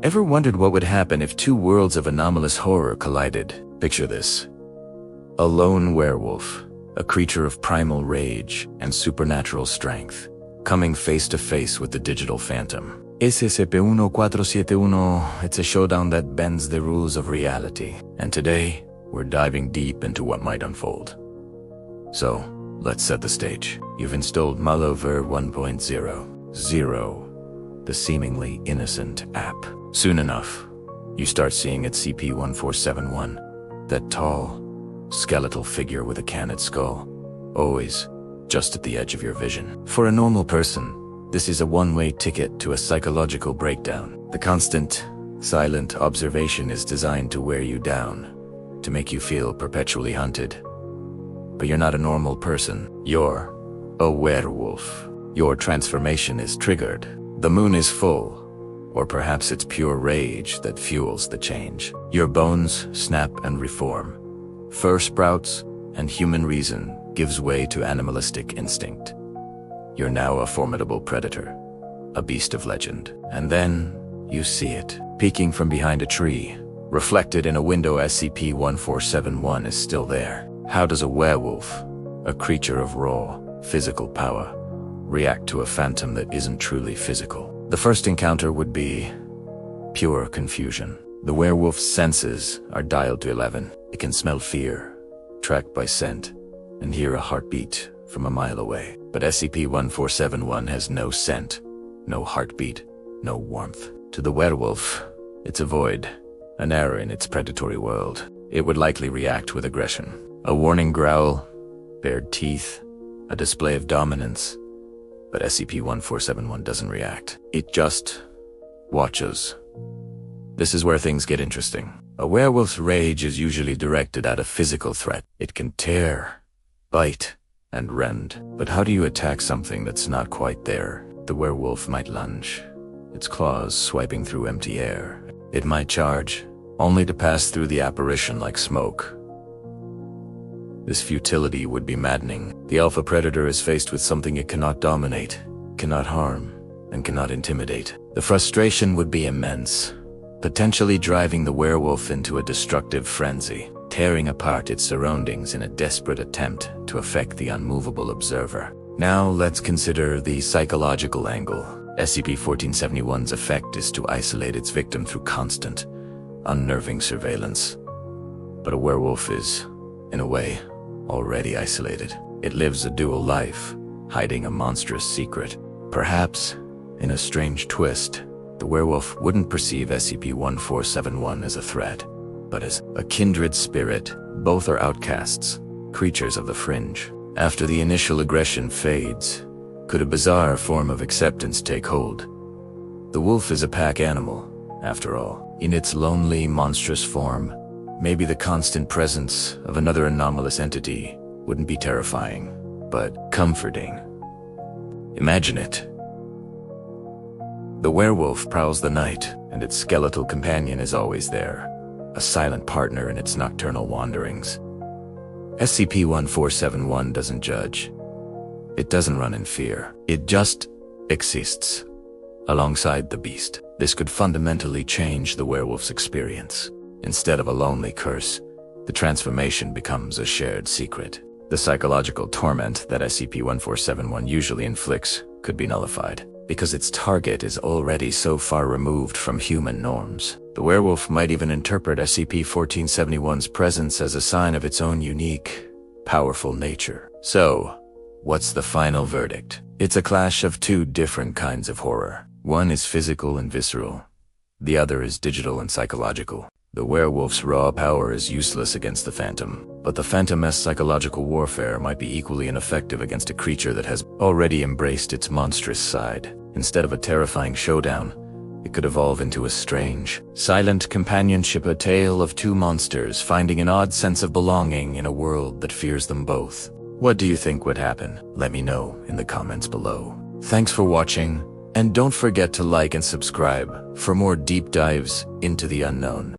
Ever wondered what would happen if two worlds of anomalous horror collided? Picture this. A lone werewolf, a creature of primal rage and supernatural strength, coming face to face with the digital phantom. SCP-1471, it's a showdown that bends the rules of reality. And today, we're diving deep into what might unfold. So, let's set the stage. You've installed Malover 1.0, the seemingly innocent app. Soon enough, you start seeing SCP-1471, that tall, skeletal figure with a canned skull, always just at the edge of your vision. For a normal person, this is a one-way ticket to a psychological breakdown. The constant, silent observation is designed to wear you down, to make you feel perpetually hunted. But you're not a normal person. You're a werewolf. Your transformation is triggered. The moon is full, or perhaps it's pure rage that fuels the change. Your bones snap and reform. Fur sprouts, and human reason gives way to animalistic instinct. You're now a formidable predator, a beast of legend. And then, you see it, peeking from behind a tree. Reflected in a window, SCP-1471 is still there. How does a werewolf, a creature of raw, physical power, react to a phantom that isn't truly physical? The first encounter would be pure confusion. The werewolf's senses are dialed to 11. It can smell fear, tracked by scent, and hear a heartbeat from a mile away. But SCP-1471 has no scent, no heartbeat, no warmth. To the werewolf, it's a void, an error in its predatory world. It would likely react with aggression. A warning growl, bared teeth, a display of dominance. But SCP-1471 doesn't react. It just watches. This is where things get interesting. A werewolf's rage is usually directed at a physical threat. It can tear, bite, and rend. But how do you attack something that's not quite there? The werewolf might lunge, its claws swiping through empty air. It might charge, only to pass through the apparition like smoke. This futility would be maddening. The alpha predator is faced with something it cannot dominate, cannot harm, and cannot intimidate. The frustration would be immense, potentially driving the werewolf into a destructive frenzy, tearing apart its surroundings in a desperate attempt to affect the unmovable observer. Now let's consider the psychological angle. SCP-1471's effect is to isolate its victim through constant, unnerving surveillance. But a werewolf is, in a way, already isolated. It lives a dual life, hiding a monstrous secret. Perhaps, in a strange twist, the werewolf wouldn't perceive SCP-1471 as a threat, but as a kindred spirit. Both are outcasts, creatures of the fringe. After the initial aggression fades, could a bizarre form of acceptance take hold? The wolf is a pack animal, after all. In its lonely, monstrous form, maybe the constant presence of another anomalous entity wouldn't be terrifying, but comforting. Imagine it. The werewolf prowls the night, and its skeletal companion is always there, a silent partner in its nocturnal wanderings. SCP-1471 doesn't judge. It doesn't run in fear. It just exists, alongside the beast. This could fundamentally change the werewolf's experience. Instead of a lonely curse, the transformation becomes a shared secret. The psychological torment that SCP-1471 usually inflicts could be nullified, because its target is already so far removed from human norms. The werewolf might even interpret SCP-1471's presence as a sign of its own unique, powerful nature. So, what's the final verdict? It's a clash of two different kinds of horror. One is physical and visceral. The other is digital and psychological. The werewolf's raw power is useless against the phantom, but the phantom's psychological warfare might be equally ineffective against a creature that has already embraced its monstrous side. Instead of a terrifying showdown, it could evolve into a strange, silent companionship, a tale of two monsters finding an odd sense of belonging in a world that fears them both. What do you think would happen? Let me know in the comments below. Thanks for watching, and don't forget to like and subscribe for more deep dives into the unknown.